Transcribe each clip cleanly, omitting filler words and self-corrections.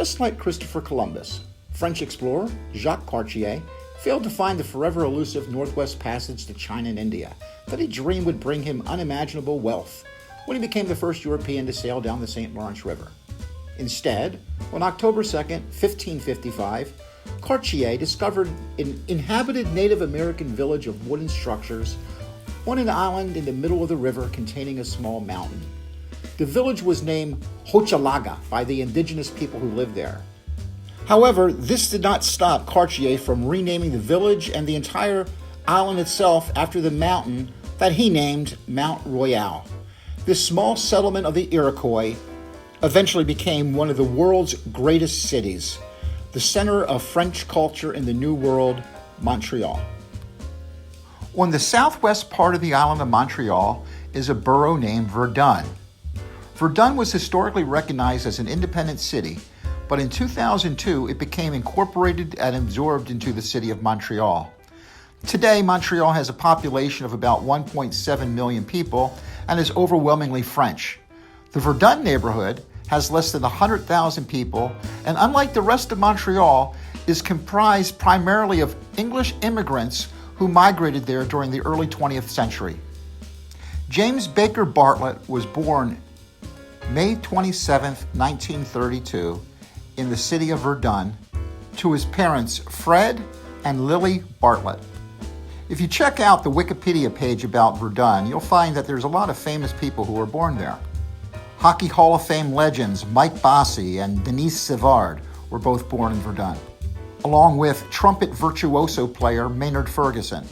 Just like Christopher Columbus, French explorer Jacques Cartier failed to find the forever elusive Northwest Passage to China and India that he dreamed would bring him unimaginable wealth when he became the first European to sail down the St. Lawrence River. Instead, on October 2nd, 1555, Cartier discovered an inhabited Native American village of wooden structures on an island in the middle of the river containing a small mountain. The village was named Hochelaga by the indigenous people who lived there. However, this did not stop Cartier from renaming the village and the entire island itself after the mountain that he named Mount Royal. This small settlement of the Iroquois eventually became one of the world's greatest cities, the center of French culture in the New World, Montreal. On the southwest part of the island of Montreal is a borough named Verdun. Verdun was historically recognized as an independent city, but in 2002 it became incorporated and absorbed into the city of Montreal. Today, Montreal has a population of about 1.7 million people and is overwhelmingly French. The Verdun neighborhood has less than 100,000 people, and unlike the rest of Montreal, is comprised primarily of English immigrants who migrated there during the early 20th century. James Baker Bartlett was born May 27, 1932, in the city of Verdun, to his parents Fred and Lily Bartlett. If you check out the Wikipedia page about Verdun, you'll find that there's a lot of famous people who were born there. Hockey Hall of Fame legends Mike Bossy and Denise Savard were both born in Verdun, along with trumpet virtuoso player Maynard Ferguson.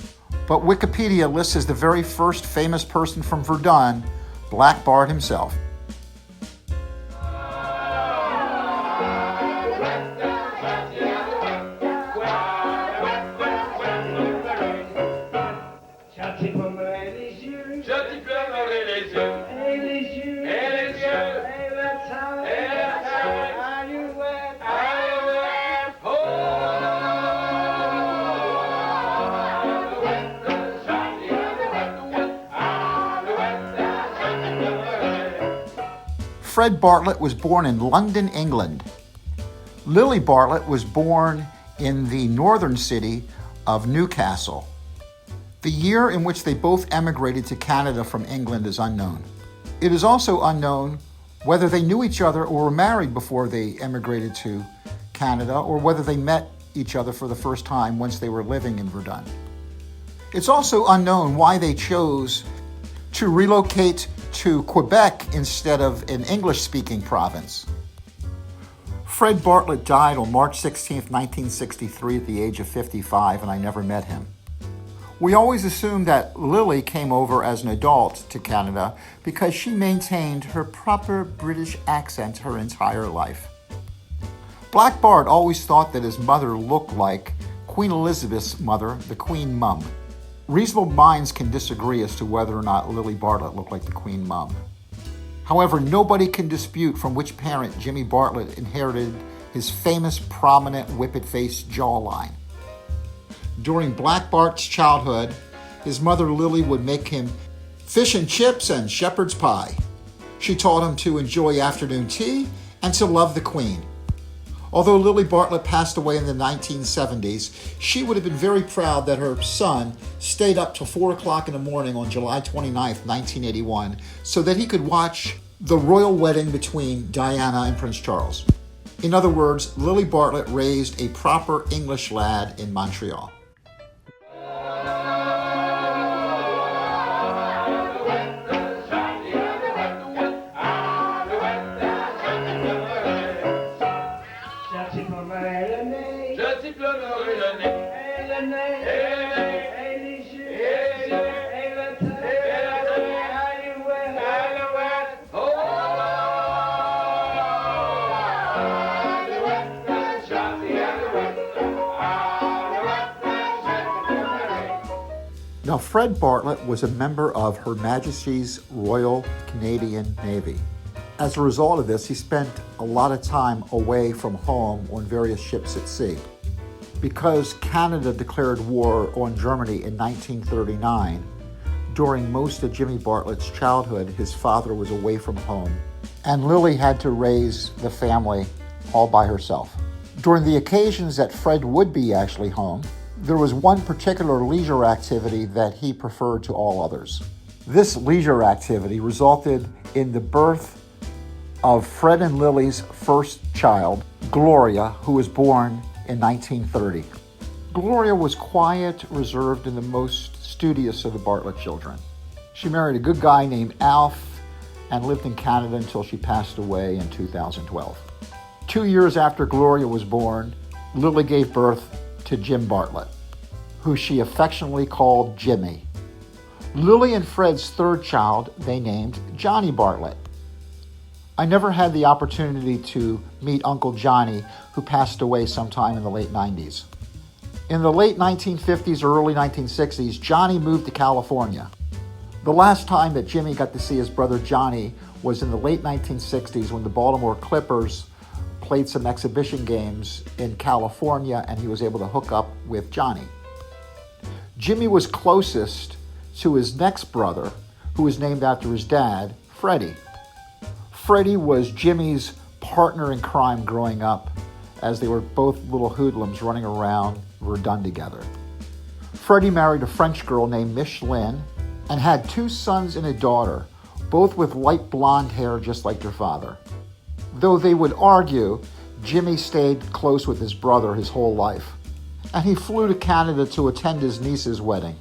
But Wikipedia lists as the very first famous person from Verdun, Black Bart himself. Fred Bartlett was born in London, England. Lily Bartlett was born in the northern city of Newcastle. The year in which they both emigrated to Canada from England is unknown. It is also unknown whether they knew each other or were married before they emigrated to Canada, or whether they met each other for the first time once they were living in Verdun. It's also unknown why they chose to relocate to Quebec instead of an English-speaking province. Fred Bartlett died on March 16, 1963 at the age of 55, and I never met him. We always assumed that Lily came over as an adult to Canada because she maintained her proper British accent her entire life. Black Bart always thought that his mother looked like Queen Elizabeth's mother, the Queen Mum. Reasonable minds can disagree as to whether or not Lily Bartlett looked like the Queen Mum. However, nobody can dispute from which parent Jimmy Bartlett inherited his famous prominent whippet-faced jawline. During Black Bart's childhood, his mother Lily would make him fish and chips and shepherd's pie. She taught him to enjoy afternoon tea and to love the Queen. Although Lily Bartlett passed away in the 1970s, she would have been very proud that her son stayed up till 4 o'clock in the morning on July 29, 1981, so that he could watch the royal wedding between Diana and Prince Charles. In other words, Lily Bartlett raised a proper English lad in Montreal. Now, Fred Bartlett was a member of Her Majesty's Royal Canadian Navy. As a result of this, he spent a lot of time away from home on various ships at sea. Because Canada declared war on Germany in 1939, during most of Jimmy Bartlett's childhood, his father was away from home, and Lily had to raise the family all by herself. During the occasions that Fred would be actually home, there was one particular leisure activity that he preferred to all others. This leisure activity resulted in the birth of Fred and Lily's first child, Gloria, who was born in 1930. Gloria was quiet, reserved, and the most studious of the Bartlett children. She married a good guy named Alf and lived in Canada until she passed away in 2012. 2 years after Gloria was born, Lily gave birth to Jim Bartlett, who she affectionately called Jimmy. Lily and Fred's third child they named Johnny Bartlett. I never had the opportunity to meet Uncle Johnny, who passed away sometime in the late 90s. In the late 1950s or early 1960s, Johnny moved to California. The last time that Jimmy got to see his brother Johnny was in the late 1960s when the Baltimore Clippers played some exhibition games in California, and he was able to hook up with Johnny. Jimmy was closest to his next brother, who was named after his dad, Freddie. Freddie was Jimmy's partner in crime growing up, as they were both little hoodlums running around Verdun together. Freddie married a French girl named Micheline and had 2 sons and a daughter, both with light blonde hair just like their father. Though they would argue, Jimmy stayed close with his brother his whole life, and he flew to Canada to attend his niece's wedding.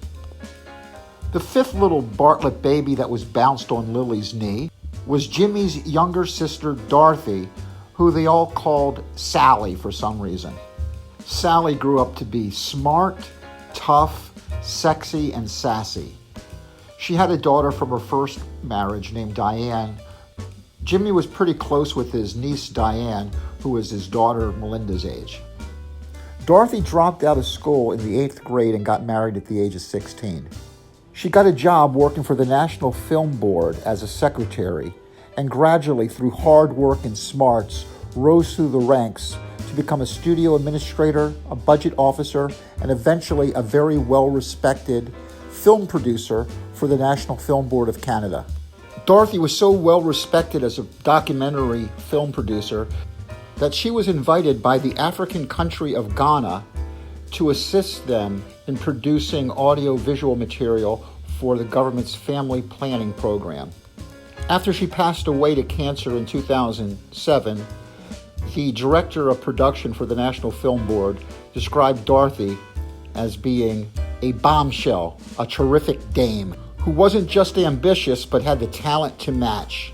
The 5th little Bartlett baby that was bounced on Lily's knee was Jimmy's younger sister, Dorothy, who they all called Sally for some reason. Sally grew up to be smart, tough, sexy, and sassy. She had a daughter from her first marriage named Diane. Jimmy was pretty close with his niece, Diane, who was his daughter, Melinda's age. Dorothy dropped out of school in the 8th grade and got married at the age of 16. She got a job working for the National Film Board as a secretary, and gradually, through hard work and smarts, rose through the ranks to become a studio administrator, a budget officer, and eventually a very well-respected film producer for the National Film Board of Canada. Dorothy was so well-respected as a documentary film producer that she was invited by the African country of Ghana to assist them in producing audio-visual material for the government's family planning program. After she passed away to cancer in 2007, the director of production for the National Film Board described Dorothy as being a bombshell, a terrific dame, who wasn't just ambitious but had the talent to match.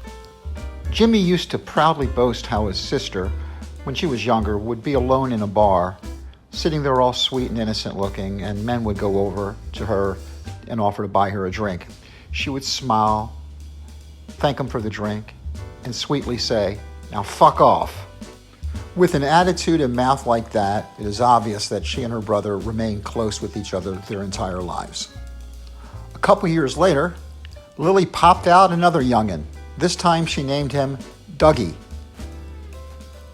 Jimmy used to proudly boast how his sister, when she was younger, would be alone in a bar, sitting there all sweet and innocent looking, and men would go over to her and offer to buy her a drink. She would smile, thank them for the drink, and sweetly say, "Now fuck off." With an attitude and mouth like that, it is obvious that she and her brother remained close with each other their entire lives. A couple years later, Lily popped out another youngin'. This time she named him Dougie.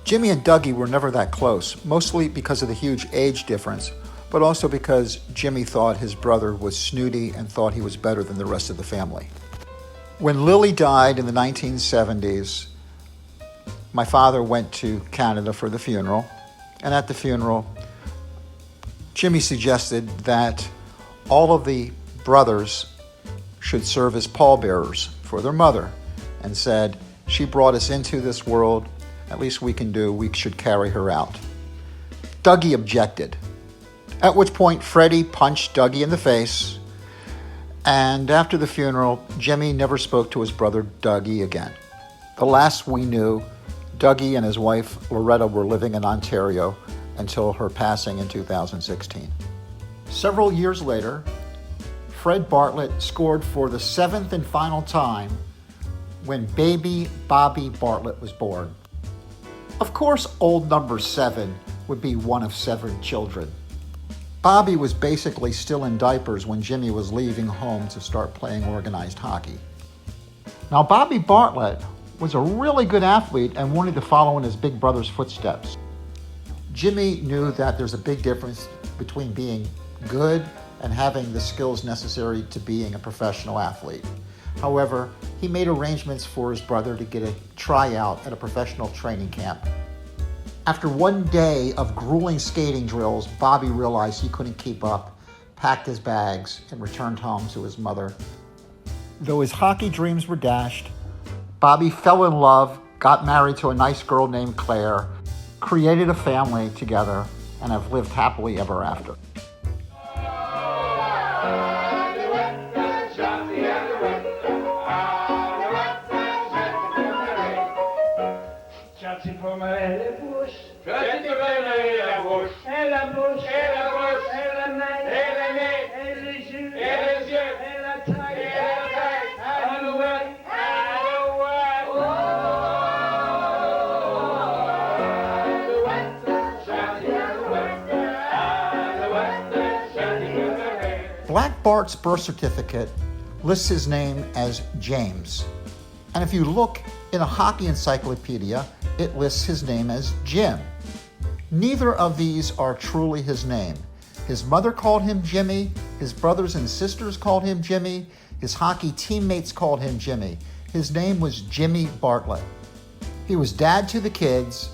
Jimmy and Dougie were never that close, mostly because of the huge age difference, but also because Jimmy thought his brother was snooty and thought he was better than the rest of the family. When Lily died in the 1970s, my father went to Canada for the funeral, and at the funeral, Jimmy suggested that all of the brothers should serve as pallbearers for their mother, and said, "She brought us into this world, at least we should carry her out." Dougie objected, at which point Freddie punched Dougie in the face, and after the funeral, Jimmy never spoke to his brother Dougie again. The last we knew, Dougie and his wife Loretta were living in Ontario until her passing in 2016. Several years later, Fred Bartlett scored for the 7th and final time when baby Bobby Bartlett was born. Of course, old number 7 would be one of 7 children. Bobby was basically still in diapers when Jimmy was leaving home to start playing organized hockey. Now, Bobby Bartlett was a really good athlete and wanted to follow in his big brother's footsteps. Jimmy knew that there's a big difference between being good and having the skills necessary to being a professional athlete. However, he made arrangements for his brother to get a tryout at a professional training camp. After one day of grueling skating drills, Bobby realized he couldn't keep up, packed his bags, and returned home to his mother. Though his hockey dreams were dashed, Bobby fell in love, got married to a nice girl named Claire, created a family together, and have lived happily ever after. Black Bart's birth certificate lists his name as James. And if you look in a hockey encyclopedia, it lists his name as Jim. Neither of these are truly his name. His mother called him Jimmy, his brothers and sisters called him Jimmy, his hockey teammates called him Jimmy. His name was Jimmy Bartlett. He was dad to the kids,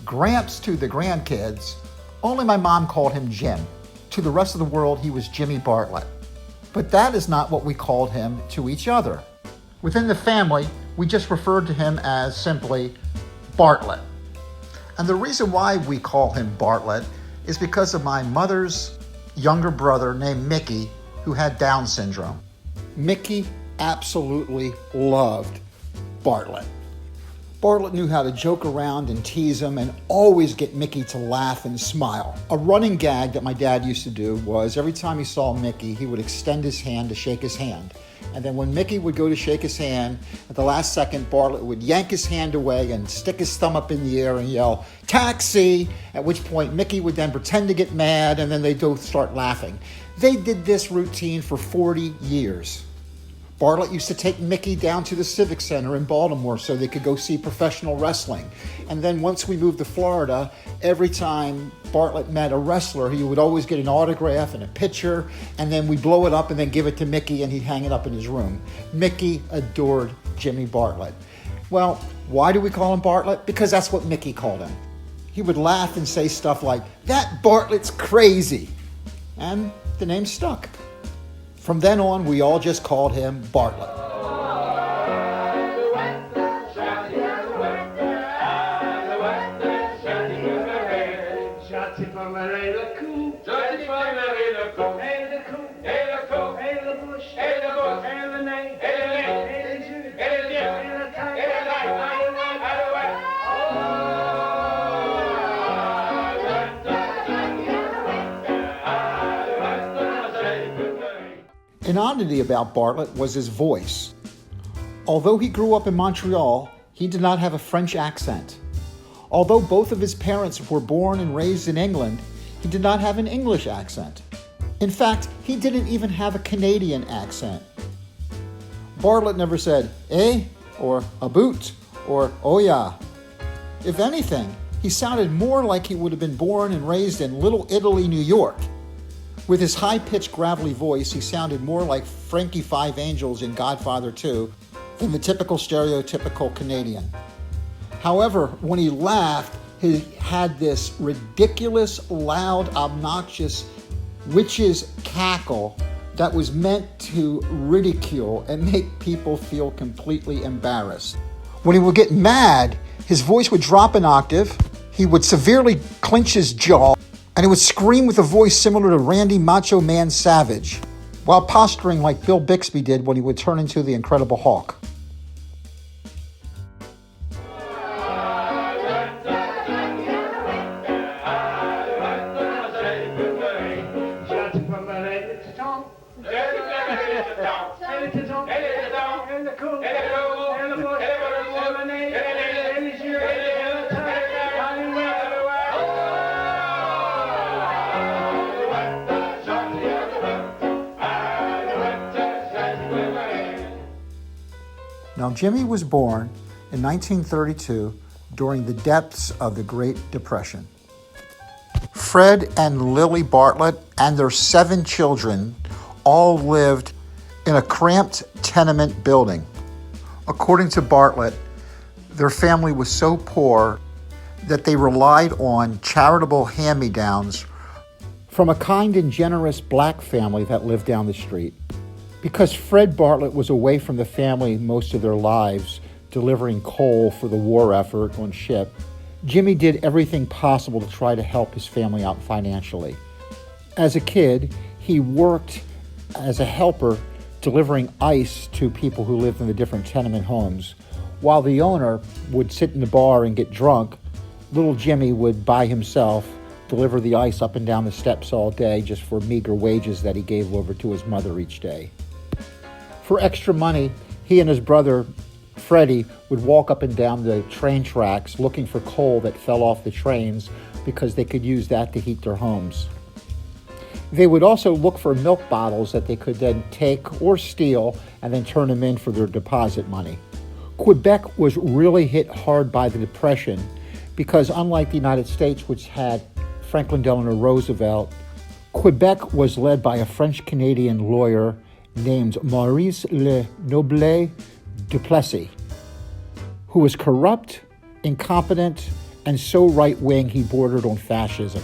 gramps to the grandkids. Only my mom called him Jim. To the rest of the world, he was Jimmy Bartlett. But that is not what we called him to each other. Within the family, we just referred to him as simply Bartlett. And the reason why we call him Bartlett is because of my mother's younger brother named Mickey, who had Down syndrome. Mickey absolutely loved Bartlett. Bartlett knew how to joke around and tease him and always get Mickey to laugh and smile. A running gag that my dad used to do was every time he saw Mickey, he would extend his hand to shake his hand. And then when Mickey would go to shake his hand, at the last second, Bartlett would yank his hand away and stick his thumb up in the air and yell, "Taxi!" At which point Mickey would then pretend to get mad and then they'd both start laughing. They did this routine for 40 years. Bartlett used to take Mickey down to the Civic Center in Baltimore so they could go see professional wrestling. And then once we moved to Florida, every time Bartlett met a wrestler, he would always get an autograph and a picture, and then we'd blow it up and then give it to Mickey and he'd hang it up in his room. Mickey adored Jimmy Bartlett. Well, why do we call him Bartlett? Because that's what Mickey called him. He would laugh and say stuff like, "That Bartlett's crazy." And the name stuck. From then on, we all just called him Bartlett. An oddity about Bartlett was his voice. Although he grew up in Montreal, he did not have a French accent. Although both of his parents were born and raised in England, he did not have an English accent. In fact, he didn't even have a Canadian accent. Bartlett never said, "eh," or "a boot," or "oh yeah." If anything, he sounded more like he would have been born and raised in Little Italy, New York. With his high-pitched, gravelly voice, he sounded more like Frankie Five Angels in Godfather 2 than the typical stereotypical Canadian. However, when he laughed, he had this ridiculous, loud, obnoxious witch's cackle that was meant to ridicule and make people feel completely embarrassed. When he would get mad, his voice would drop an octave, he would severely clench his jaw, and he would scream with a voice similar to Randy Macho Man Savage, while posturing like Bill Bixby did when he would turn into the Incredible Hulk. Now, Jimmy was born in 1932 during the depths of the Great Depression. Fred and Lily Bartlett and their 7 children all lived in a cramped tenement building. According to Bartlett, their family was so poor that they relied on charitable hand-me-downs from a kind and generous black family that lived down the street. Because Fred Bartlett was away from the family most of their lives, delivering coal for the war effort on ship, Jimmy did everything possible to try to help his family out financially. As a kid, he worked as a helper delivering ice to people who lived in the different tenement homes. While the owner would sit in the bar and get drunk, little Jimmy would, by himself, deliver the ice up and down the steps all day just for meager wages that he gave over to his mother each day. For extra money, he and his brother, Freddie, would walk up and down the train tracks looking for coal that fell off the trains because they could use that to heat their homes. They would also look for milk bottles that they could then take or steal and then turn them in for their deposit money. Quebec was really hit hard by the Depression because, unlike the United States, which had Franklin Delano Roosevelt, Quebec was led by a French-Canadian lawyer named Maurice Le Noble Duplessis, who was corrupt, incompetent, and so right-wing he bordered on fascism.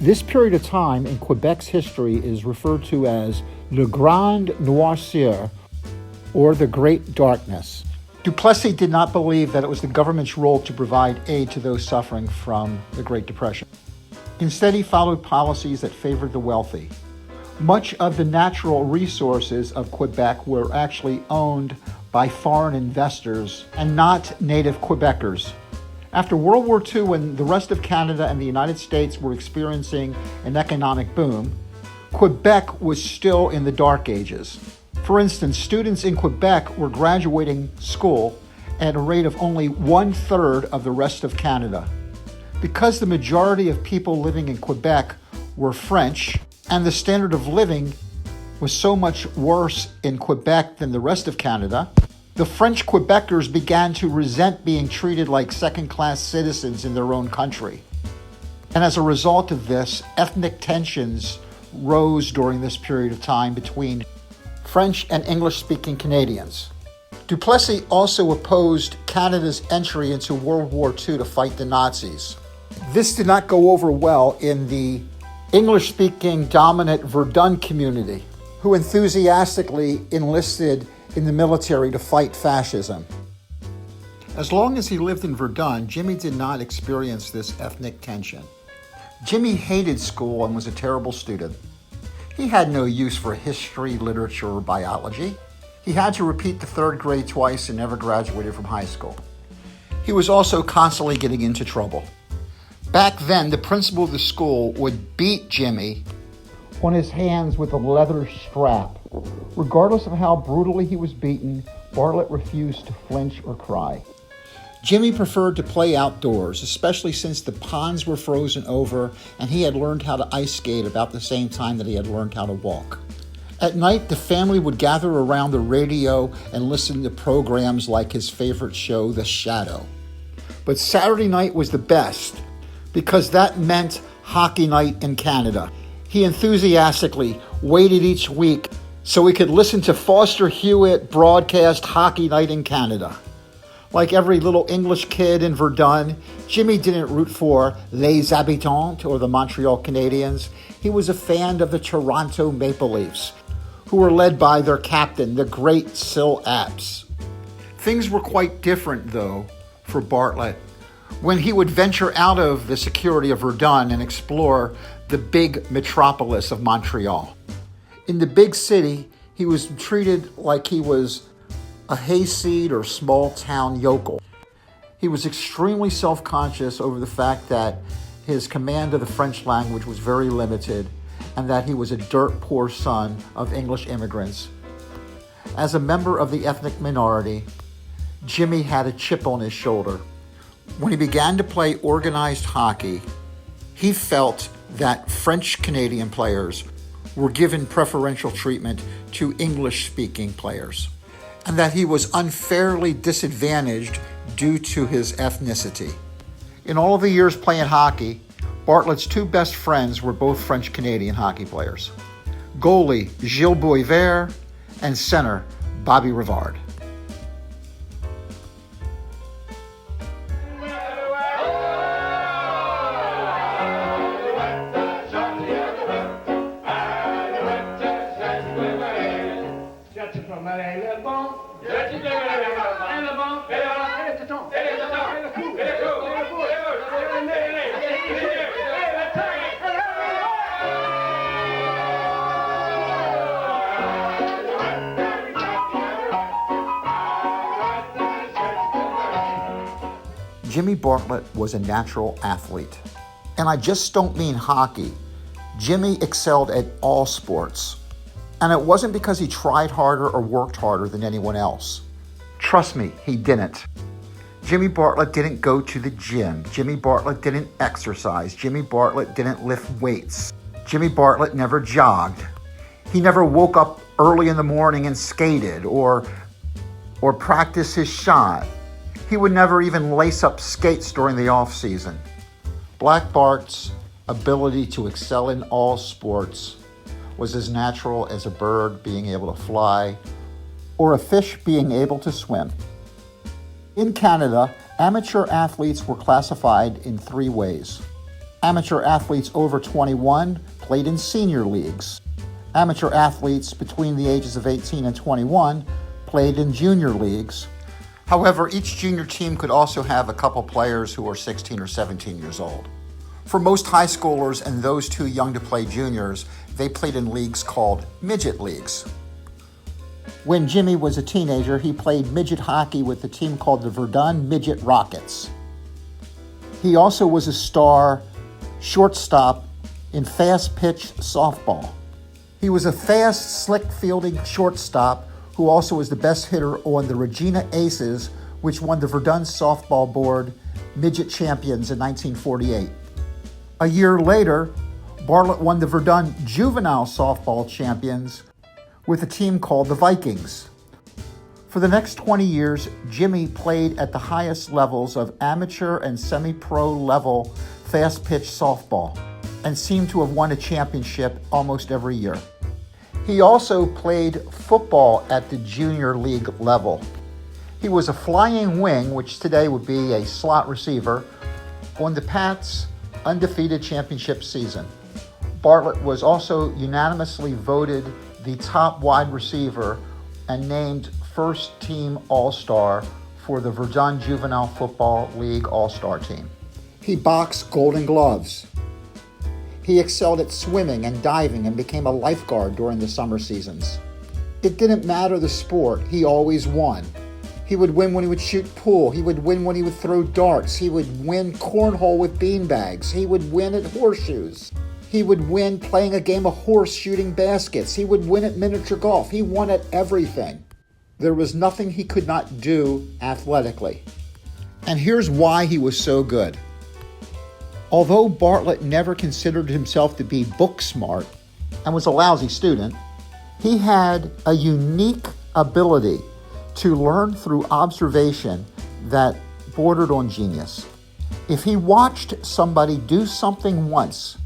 This period of time in Quebec's history is referred to as Le Grand Noirceur, or the Great Darkness. Duplessis did not believe that it was the government's role to provide aid to those suffering from the Great Depression. Instead, he followed policies that favored the wealthy. Much of the natural resources of Quebec were actually owned by foreign investors and not native Quebecers. After World War II, when the rest of Canada and the United States were experiencing an economic boom, Quebec was still in the dark ages. For instance, students in Quebec were graduating school at a rate of only 1/3 of the rest of Canada. Because the majority of people living in Quebec were French, and the standard of living was so much worse in Quebec than the rest of Canada, the French Quebecers began to resent being treated like second-class citizens in their own country. And as a result of this, ethnic tensions rose during this period of time between French and English-speaking Canadians. Duplessis also opposed Canada's entry into World War II to fight the Nazis. This did not go over well in the English-speaking dominant Verdun community, who enthusiastically enlisted in the military to fight fascism. As long as he lived in Verdun, Jimmy did not experience this ethnic tension. Jimmy hated school and was a terrible student. He had no use for history, literature, or biology. He had to repeat the 3rd grade twice and never graduated from high school. He was also constantly getting into trouble. Back then, the principal of the school would beat Jimmy on his hands with a leather strap. Regardless of how brutally he was beaten, Bartlett refused to flinch or cry. Jimmy preferred to play outdoors, especially since the ponds were frozen over and he had learned how to ice skate about the same time that he had learned how to walk. At night, the family would gather around the radio and listen to programs like his favorite show, The Shadow. But Saturday night was the best because that meant hockey night in Canada. He enthusiastically waited each week so he could listen to Foster Hewitt broadcast Hockey Night in Canada. Like every little English kid in Verdun, Jimmy didn't root for Les Habitants or the Montreal Canadiens. He was a fan of the Toronto Maple Leafs, who were led by their captain, the great Syl Apps. Things were quite different, though, for Bartlett when he would venture out of the security of Verdun and explore the big metropolis of Montreal. In the big city, he was treated like he was a hayseed or small-town yokel. He was extremely self-conscious over the fact that his command of the French language was very limited and that he was a dirt-poor son of English immigrants. As a member of the ethnic minority, Jimmy had a chip on his shoulder. When he began to play organized hockey, he felt that French Canadian players were given preferential treatment to English-speaking players, and that he was unfairly disadvantaged due to his ethnicity. In all of the years playing hockey, Bartlett's 2 best friends were both French Canadian hockey players, goalie Gilles Boisvert and center Bobby Rivard. Jimmy Bartlett was a natural athlete. And I just don't mean hockey. Jimmy excelled at all sports. And it wasn't because he tried harder or worked harder than anyone else. Trust me, he didn't. Jimmy Bartlett didn't go to the gym. Jimmy Bartlett didn't exercise. Jimmy Bartlett didn't lift weights. Jimmy Bartlett never jogged. He never woke up early in the morning and skated or practiced his shot. He would never even lace up skates during the off season. Black Bart's ability to excel in all sports was as natural as a bird being able to fly or a fish being able to swim. In Canada, amateur athletes were classified in 3 ways. Amateur athletes over 21 played in senior leagues. Amateur athletes between the ages of 18 and 21 played in junior leagues. However, each junior team could also have a couple players who were 16 or 17 years old. For most high schoolers and those too young to play juniors, they played in leagues called midget leagues. When Jimmy was a teenager, he played midget hockey with a team called the Verdun Midget Rockets. He also was a star shortstop in fast-pitch softball. He was a fast, slick-fielding shortstop who also was the best hitter on the Regina Aces, which won the Verdun Softball Board Midget Champions in 1948. A year later, Bartlett won the Verdun Juvenile Softball Champions with a team called the Vikings. For the next 20 years, Jimmy played at the highest levels of amateur and semi-pro level fast-pitch softball and seemed to have won a championship almost every year. He also played football at the junior league level. He was a flying wing, which today would be a slot receiver, on the Pats' undefeated championship season. Bartlett was also unanimously voted the top wide receiver and named first team All-Star for the Verdun Juvenile Football League All-Star team. He boxed Golden Gloves. He excelled at swimming and diving and became a lifeguard during the summer seasons. It didn't matter the sport, he always won. He would win when he would shoot pool. He would win when he would throw darts. He would win cornhole with beanbags. He would win at horseshoes. He would win playing a game of horse shooting baskets. He would win at miniature golf. He won at everything. There was nothing he could not do athletically. And here's why he was so good. Although Bartlett never considered himself to be book smart and was a lousy student, he had a unique ability to learn through observation that bordered on genius. If he watched somebody do something once,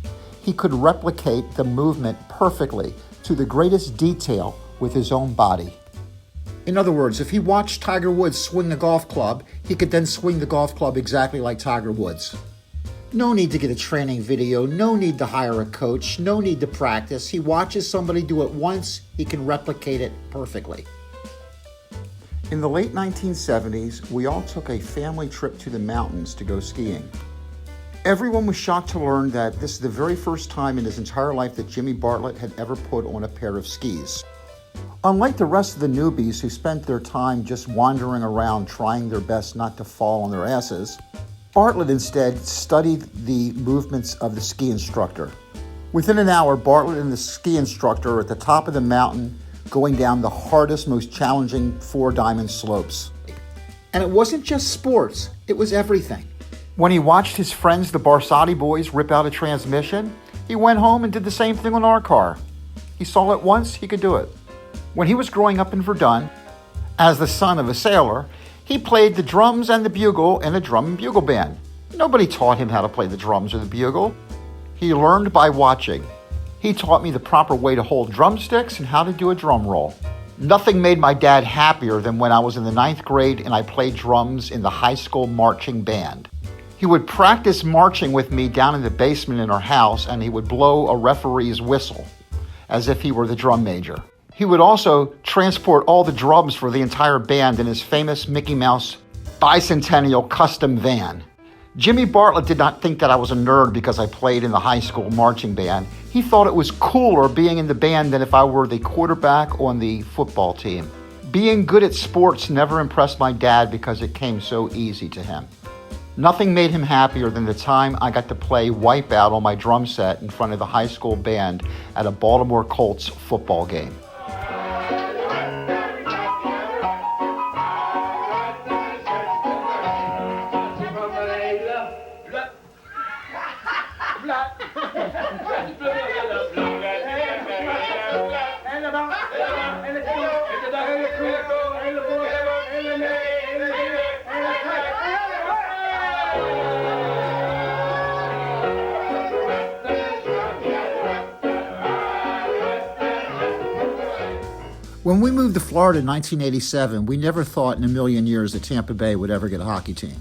he could replicate the movement perfectly to the greatest detail with his own body. In other words, if he watched Tiger Woods swing a golf club, he could then swing the golf club exactly like Tiger Woods. No need to get a training video, no need to hire a coach, no need to practice. He watches somebody do it once, he can replicate it perfectly. In the late 1970s, we all took a family trip to the mountains to go skiing. Everyone was shocked to learn that this is the very first time in his entire life that Jimmy Bartlett had ever put on a pair of skis. Unlike the rest of the newbies who spent their time just wandering around trying their best not to fall on their asses, Bartlett instead studied the movements of the ski instructor. Within an hour, Bartlett and the ski instructor are at the top of the mountain going down the hardest, most challenging 4-diamond slopes. And it wasn't just sports, it was everything. When he watched his friends, the Barsotti boys, rip out a transmission, he went home and did the same thing on our car. He saw it once, he could do it. When he was growing up in Verdun, as the son of a sailor, he played the drums and the bugle in a drum and bugle band. Nobody taught him how to play the drums or the bugle. He learned by watching. He taught me the proper way to hold drumsticks and how to do a drum roll. Nothing made my dad happier than when I was in the 9th grade and I played drums in the high school marching band. He would practice marching with me down in the basement in our house, and he would blow a referee's whistle as if he were the drum major. He would also transport all the drums for the entire band in his famous Mickey Mouse bicentennial custom van. Jimmy Bartlett did not think that I was a nerd because I played in the high school marching band. He thought it was cooler being in the band than if I were the quarterback on the football team. Being good at sports never impressed my dad because it came so easy to him. Nothing made him happier than the time I got to play Wipeout on my drum set in front of the high school band at a Baltimore Colts football game. When we moved to Florida in 1987, we never thought in a million years that Tampa Bay would ever get a hockey team.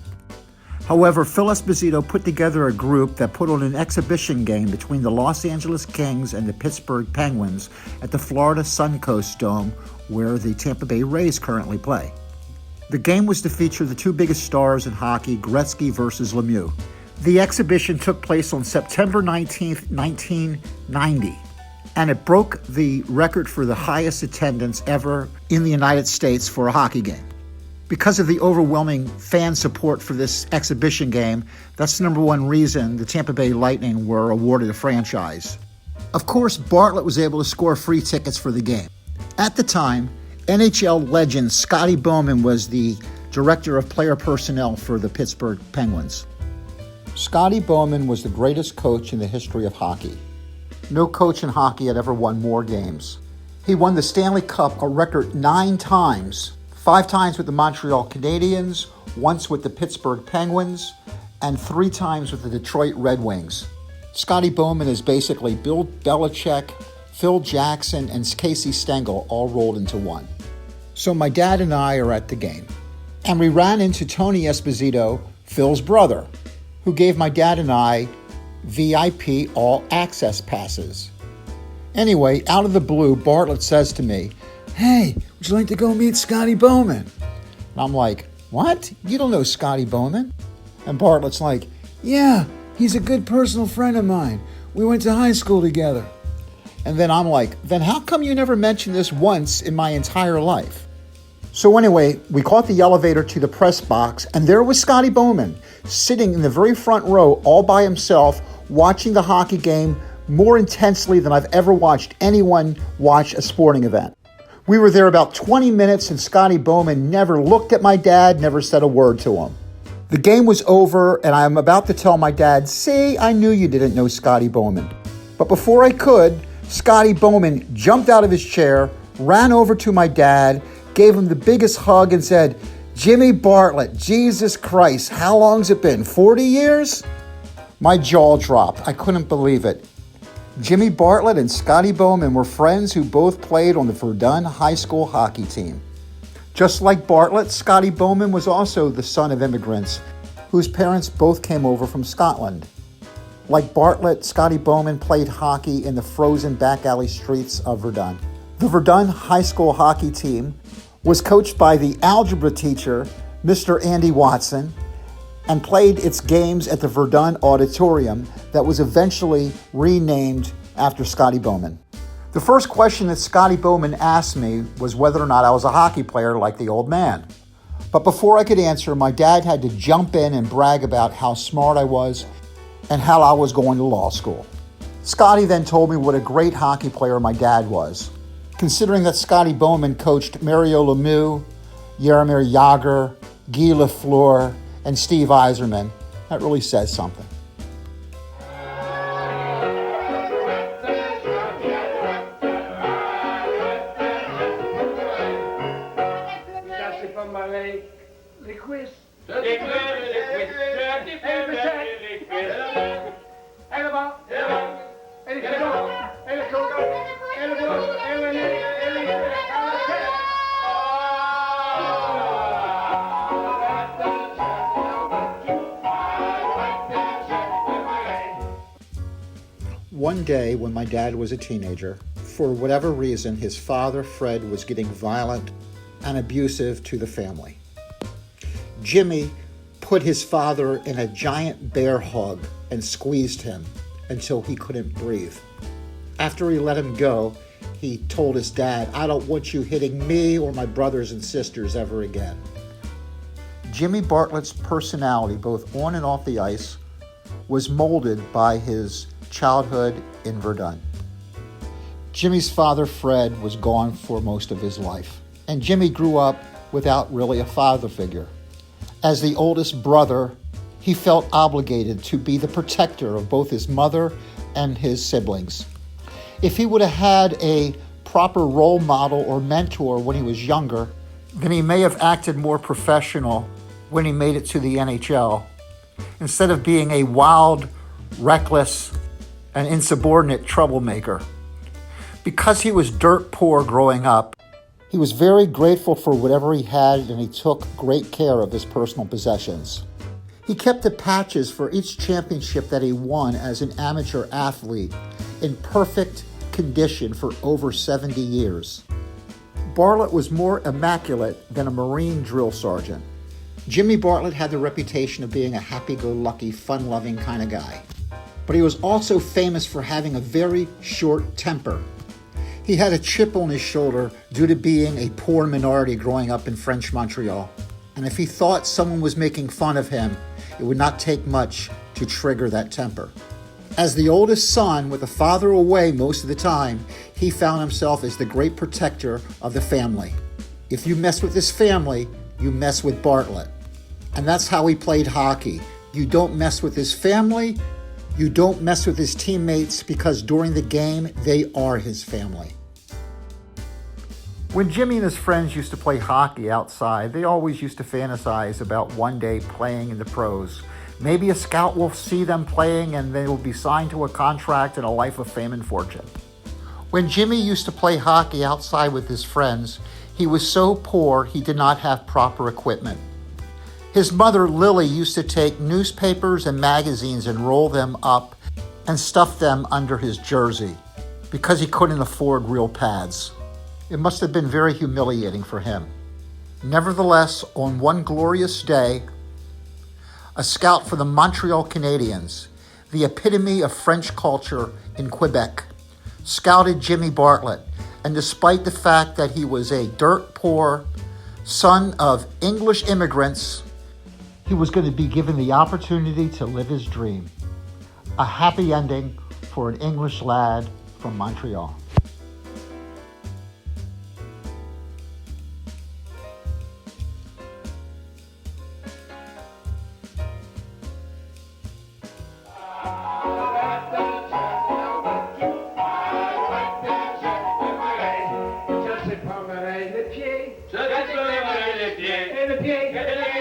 However, Phil Esposito put together a group that put on an exhibition game between the Los Angeles Kings and the Pittsburgh Penguins at the Florida Suncoast Dome, where the Tampa Bay Rays currently play. The game was to feature the two biggest stars in hockey, Gretzky versus Lemieux. The exhibition took place on September 19, 1990. And it broke the record for the highest attendance ever in the United States for a hockey game. Because of the overwhelming fan support for this exhibition game, that's the number one reason the Tampa Bay Lightning were awarded a franchise. Of course, Bartlett was able to score free tickets for the game. At the time, NHL legend Scotty Bowman was the director of player personnel for the Pittsburgh Penguins. Scotty Bowman was the greatest coach in the history of hockey. No coach in hockey had ever won more games. He won the Stanley Cup a record 9 times, 5 times with the Montreal Canadiens, once with the Pittsburgh Penguins, and 3 times with the Detroit Red Wings. Scotty Bowman is basically Bill Belichick, Phil Jackson, and Casey Stengel all rolled into one. So my dad and I are at the game, and we ran into Tony Esposito, Phil's brother, who gave my dad and I VIP all-access passes. Anyway, out of the blue, Bartlett says to me, "Hey, would you like to go meet Scotty Bowman?" And I'm like, "What? You don't know Scotty Bowman?" And Bartlett's like, "Yeah, he's a good personal friend of mine. We went to high school together." And then I'm like, "Then how come you never mentioned this once in my entire life?" So anyway, we caught the elevator to the press box, and there was Scotty Bowman, sitting in the very front row all by himself, watching the hockey game more intensely than I've ever watched anyone watch a sporting event. We were there about 20 minutes, and Scotty Bowman never looked at my dad, never said a word to him. The game was over, and I'm about to tell my dad, "See, I knew you didn't know Scotty Bowman." But before I could, Scotty Bowman jumped out of his chair, ran over to my dad, gave him the biggest hug, and said, "Jimmy Bartlett, Jesus Christ, how long's it been, 40 years? My jaw dropped. I couldn't believe it. Jimmy Bartlett and Scotty Bowman were friends who both played on the Verdun high school hockey team. Just like Bartlett, Scotty Bowman was also the son of immigrants whose parents both came over from Scotland. Like Bartlett, Scotty Bowman played hockey in the frozen back alley streets of Verdun. The Verdun high school hockey team was coached by the algebra teacher, Mr. Andy Watson, and played its games at the Verdun Auditorium that was eventually renamed after Scotty Bowman. The first question that Scotty Bowman asked me was whether or not I was a hockey player like the old man. But before I could answer, my dad had to jump in and brag about how smart I was and how I was going to law school. Scotty then told me what a great hockey player my dad was. Considering that Scotty Bowman coached Mario Lemieux, Jaromir Jagr, Guy Lafleur, and Steve Yzerman, that really says something. One day when my dad was a teenager, for whatever reason, his father, Fred, was getting violent and abusive to the family. Jimmy put his father in a giant bear hug and squeezed him until he couldn't breathe. After he let him go, he told his dad, "I don't want you hitting me or my brothers and sisters ever again." Jimmy Bartlett's personality, both on and off the ice, was molded by his childhood in Verdun. Jimmy's father, Fred, was gone for most of his life, and Jimmy grew up without really a father figure. As the oldest brother, he felt obligated to be the protector of both his mother and his siblings. If he would have had a proper role model or mentor when he was younger, then he may have acted more professional when he made it to the NHL, instead of being a wild, reckless, and insubordinate troublemaker. Because he was dirt poor growing up, he was very grateful for whatever he had, and he took great care of his personal possessions. He kept the patches for each championship that he won as an amateur athlete in perfect condition for over 70 years. Bartlett was more immaculate than a Marine drill sergeant. Jimmy Bartlett had the reputation of being a happy-go-lucky, fun-loving kind of guy. But he was also famous for having a very short temper. He had a chip on his shoulder due to being a poor minority growing up in French Montreal. And if he thought someone was making fun of him, it would not take much to trigger that temper. As the oldest son, with the father away most of the time, he found himself as the great protector of the family. If you mess with this family, you mess with Bartlett. And that's how he played hockey. You don't mess with his family, you don't mess with his teammates, because during the game, they are his family. When Jimmy and his friends used to play hockey outside, they always used to fantasize about one day playing in the pros. Maybe a scout will see them playing and they will be signed to a contract and a life of fame and fortune. When Jimmy used to play hockey outside with his friends, he was so poor he did not have proper equipment. His mother, Lily, used to take newspapers and magazines and roll them up and stuff them under his jersey because he couldn't afford real pads. It must have been very humiliating for him. Nevertheless, on one glorious day, a scout for the Montreal Canadiens, the epitome of French culture in Quebec, scouted Jimmy Bartlett, and despite the fact that he was a dirt poor son of English immigrants, he was going to be given the opportunity to live his dream. A happy ending for an English lad from Montreal. Je te lèverai les pieds, et le pied.